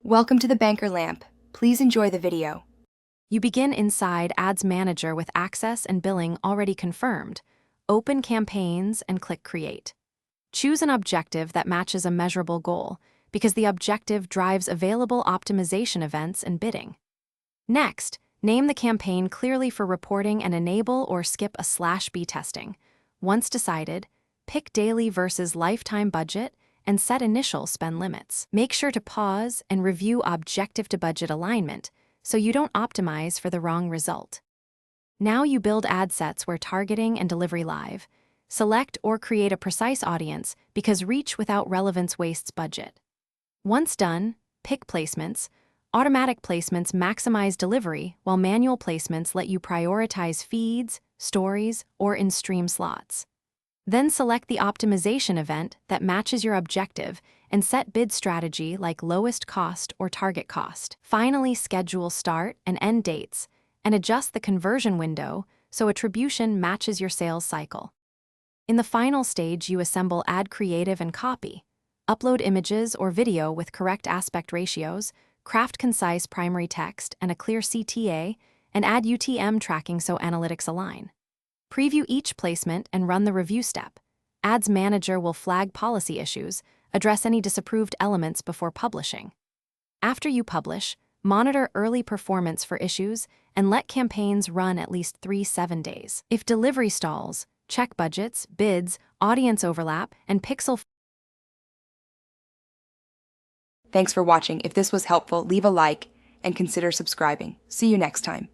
Welcome to the Banker Lamp. Please enjoy the video. You begin inside Ads Manager with access and billing already confirmed. Open Campaigns and click Create. Choose an objective that matches a measurable goal, because the objective drives available optimization events and bidding. Next, name the campaign clearly for reporting and enable or skip a /B testing. Once decided, pick daily versus lifetime budget and set initial spend limits. Make sure to pause and review objective to budget alignment so you don't optimize for the wrong result. Now you build ad sets where targeting and delivery live. Select or create a precise audience because reach without relevance wastes budget. Once done, pick placements. Automatic placements maximize delivery, while manual placements let you prioritize feeds, stories, or in-stream slots. Then select the optimization event that matches your objective and set bid strategy like lowest cost or target cost. Finally, schedule start and end dates and adjust the conversion window so attribution matches your sales cycle. In the final stage, you assemble ad creative and copy, upload images or video with correct aspect ratios, craft concise primary text and a clear CTA, and add UTM tracking so analytics align. Preview each placement and run the review step. Ads Manager will flag policy issues, address any disapproved elements before publishing. After you publish, monitor early performance for issues and let campaigns run at least 7 days. If delivery stalls, check budgets, bids, audience overlap, and pixel. Thanks for watching. If this was helpful, leave a like and consider subscribing. See you next time.